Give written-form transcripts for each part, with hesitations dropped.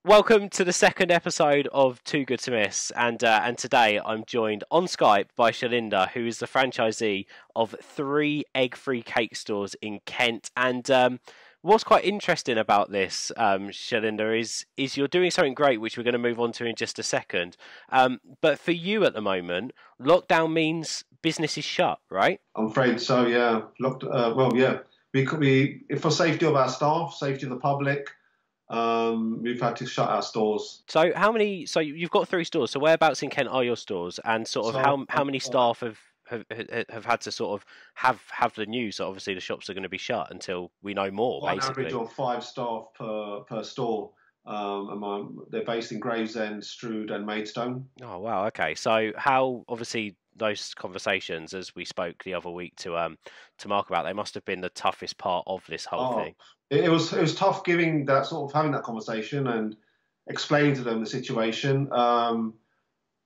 Welcome to the second episode of Too Good to Miss, and today I'm joined on Skype by Shelinder, who is the franchisee of three egg-free cake stores in Kent. And what's quite interesting about this, Shelinder, is you're doing something great, which we're going to move on to in just a second. But for you at the moment, lockdown means business is shut, right? I'm afraid so. Yeah, looked. Well, yeah. We for safety of our staff, safety of the public, we've had to shut our stores. So how many? So you've got three stores. So whereabouts in Kent are your stores, and sort of So how many staff have had to sort of have the news that obviously the shops are going to be shut until we know more, on average basically. of five staff per store. They're based in Gravesend, Strood, and Maidstone. Oh wow, okay. So how obviously those conversations, as we spoke the other week to Mark about, they must have been the toughest part of this whole Oh, thing. it was tough giving that sort of having that conversation and explaining to them the situation. I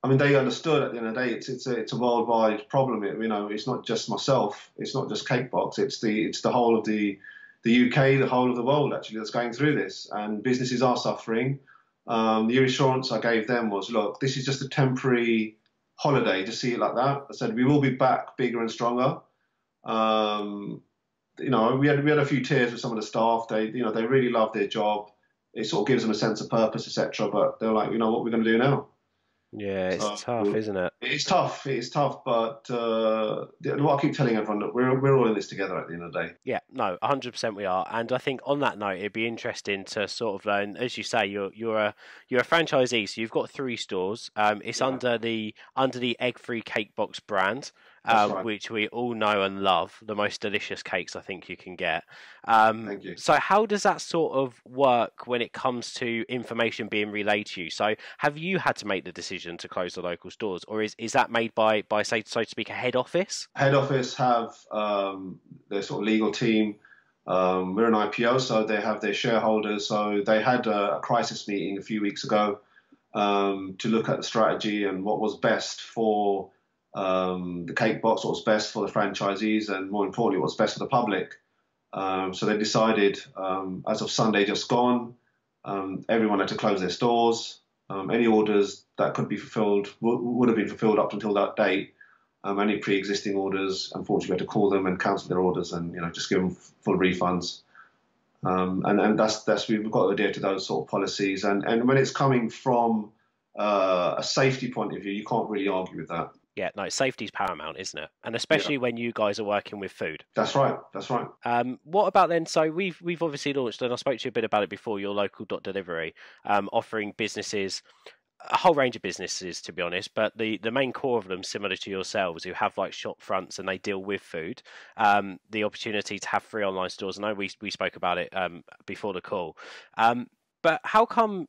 mean, they understood at the end of the day. It's a worldwide problem. It's not just myself. It's not just Cakebox. It's the whole of the UK, the whole of the world actually that's going through this, and businesses are suffering. The reassurance I gave them was, look, this is just a temporary holiday. Just see it like that. I said we will be back bigger and stronger. Um, we had a few tears with some of the staff. They really love their job. It sort of gives them a sense of purpose, etc. But they're like, what we're going to do now. Yeah, it's So tough, isn't it? it's tough. It's tough, but what I keep telling everyone that we're all in this together at the end of the day. Yeah, no, 100% we are. And I think on that note, it'd be interesting to sort of learn, as you say, you're a franchisee, so you've got three stores. It's Yeah, under the Egg-Free Cake Box brand, that's right. which we all know and love, the most delicious cakes I think you can get. Thank you. So how does that sort of work when it comes to information being relayed to you? So have you had to make the decision to close the local stores, or is that made by say so to speak a head office? Head office have their sort of legal team. We're an IPO, so they have their shareholders. So they had a crisis meeting a few weeks ago to look at the strategy and what was best for the cake box, what was best for the franchisees, and more importantly, what was best for the public. So they decided, as of Sunday just gone, everyone had to close their stores. Any orders that could be fulfilled would have been fulfilled up until that date. Any pre-existing orders, unfortunately, we had to call them and cancel their orders, and just give them full refunds. And that's we've got to adhere to those sort of policies. And when it's coming from a safety point of view, you can't really argue with that. Yeah, no, safety's paramount, isn't it? And Yeah, especially when you guys are working with food. that's right. That's right. What about then? So we've obviously launched, and I spoke to you a bit about it before. Your local dot delivery, offering businesses a whole range of businesses, to be honest, but the main core of them, similar to yourselves, who have like shop fronts and they deal with food, the opportunity to have free online stores. I know we spoke about it before the call, but how come?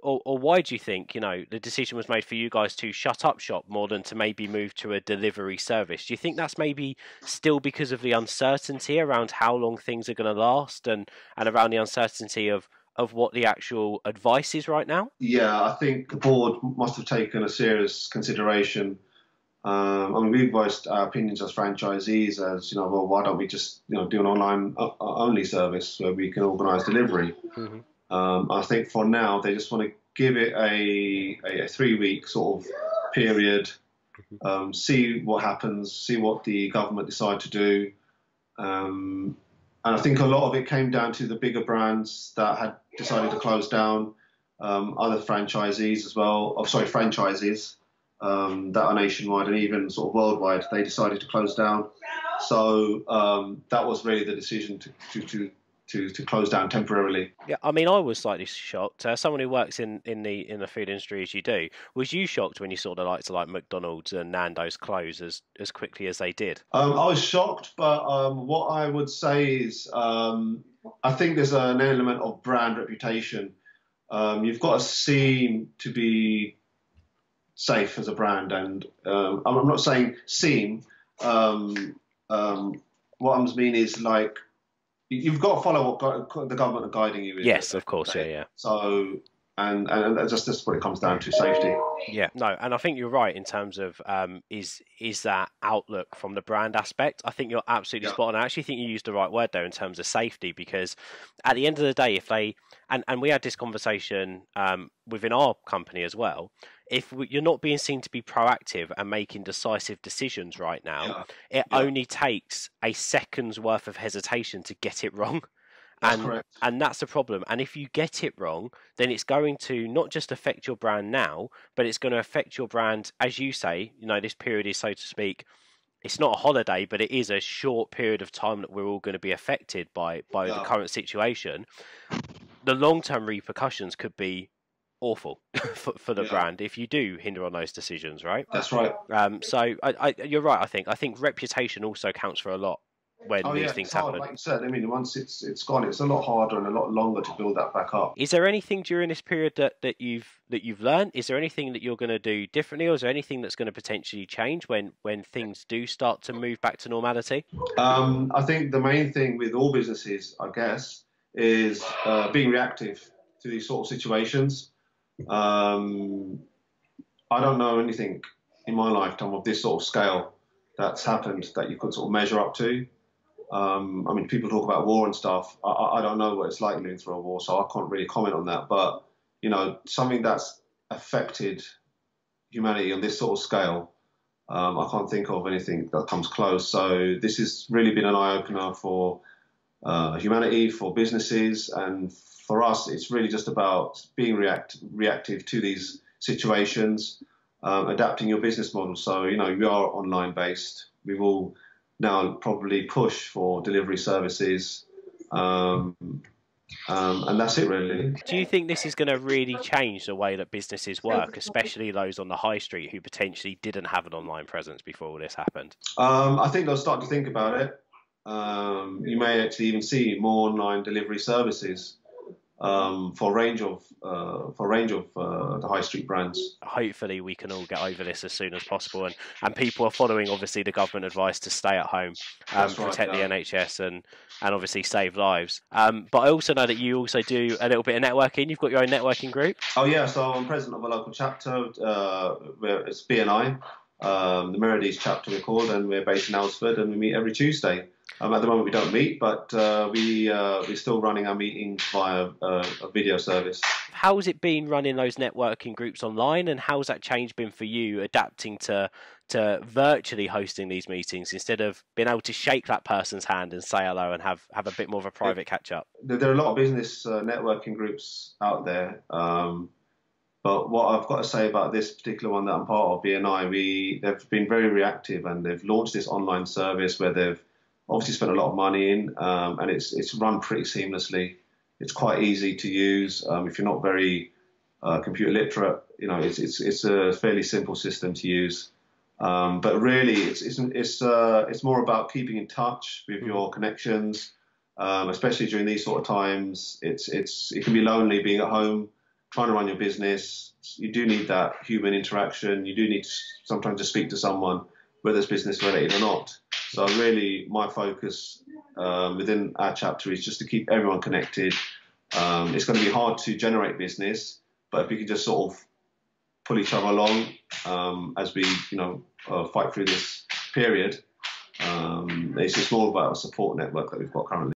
Or why do you think the decision was made for you guys to shut up shop more than to maybe move to a delivery service? Do you think that's maybe still because of the uncertainty around how long things are going to last, and around the uncertainty of what the actual advice is right now? Yeah, I think the board must have taken a serious consideration. I mean, we've voiced our opinions as franchisees as, well, why don't we just, do an online only service where we can organise delivery? Hmm. I think for now they just want to give it a 3 week sort of period, see what happens, see what the government decide to do. And I think a lot of it came down to the bigger brands that had decided to close down, other franchisees as well, oh, sorry, franchises that are nationwide and even sort of worldwide. They decided to close down. So that was really the decision to close down temporarily. Yeah, I mean, I was slightly shocked. Someone who works in the food industry as you do, was you shocked when you saw the likes of like McDonald's and Nando's close as quickly as they did? I was shocked, but what I would say is I think there's an element of brand reputation. You've got to seem to be safe as a brand, and I'm not saying seem. Um, what I mean is you've got to follow what the government are guiding you with. Yes, of course. Yeah, yeah. So and that's what it comes down to, safety. Yeah, no, and I think you're right in terms of is that outlook from the brand aspect. I think you're absolutely Yeah, spot on. I actually think you used the right word there in terms of safety, because at the end of the day, if they and we had this conversation within our company as well. If you're not being seen to be proactive and making decisive decisions right now, yeah, it yeah. only takes a second's worth of hesitation to get it wrong. That's and correct. and that's the problem. And if you get it wrong, then it's going to not just affect your brand now, but it's going to affect your brand, as you say. This period is, so to speak, it's not a holiday, but it is a short period of time that we're all going to be affected by the Yeah, current situation. The long term repercussions could be awful for the yeah. brand if you do hinder on those decisions, right? That's right. So you're right. I think reputation also counts for a lot when Oh these yeah, things it's hard, happen. like you said. I mean, once it's gone, it's a lot harder and a lot longer to build that back up. Is there anything during this period that you've learned? Is there anything that you're going to do differently, or is there anything that's going to potentially change when things do start to move back to normality? I think the main thing with all businesses, I guess, is being reactive to these sort of situations. Um, I don't know anything in my lifetime of this sort of scale that's happened that you could sort of measure up to. I mean, people talk about war and stuff. I don't know what it's like living through a war, so I can't really comment on that. But something that's affected humanity on this sort of scale, I can't think of anything that comes close. So this has really been an eye opener for humanity, for businesses, and for us, it's really just about being reactive to these situations, adapting your business model. So we are online based. We will now probably push for delivery services, and that's it really. Do you think this is going to really change the way that businesses work, especially those on the high street who potentially didn't have an online presence before all this happened? I think they'll start to think about it. You may actually even see more online delivery services for a range of the high street brands. Hopefully we can all get over this as soon as possible, and people are following obviously the government advice to stay at home, That's right. protect the Yeah. NHS and obviously save lives. But I also know that you also do a little bit of networking. You've got your own networking group. Oh yeah. So I'm president of a local chapter where it's BNI, the Mercedes chapter we're called, and we're based in Alresford, and we meet every Tuesday. At the moment we don't meet, but we're still running our meetings via a video service. How's it been running those networking groups online, and how's that change been for you adapting to virtually hosting these meetings instead of being able to shake that person's hand and say hello and have a bit more of a private catch up? There are a lot of business networking groups out there, but what I've got to say about this particular one that I'm part of, BNI, they've been very reactive, and they've launched this online service where they've obviously spent a lot of money in, and it's run pretty seamlessly. It's quite easy to use. If you're not very computer literate, it's a fairly simple system to use. But really, it's more about keeping in touch with your connections, especially during these sort of times. It can be lonely being at home trying to run your business. You do need that human interaction. You do need sometimes to speak to someone, whether it's business related or not. So really, my focus within our chapter is just to keep everyone connected. It's going to be hard to generate business, but if we can just sort of pull each other along as we, fight through this period, it's just more about a support network that we've got currently.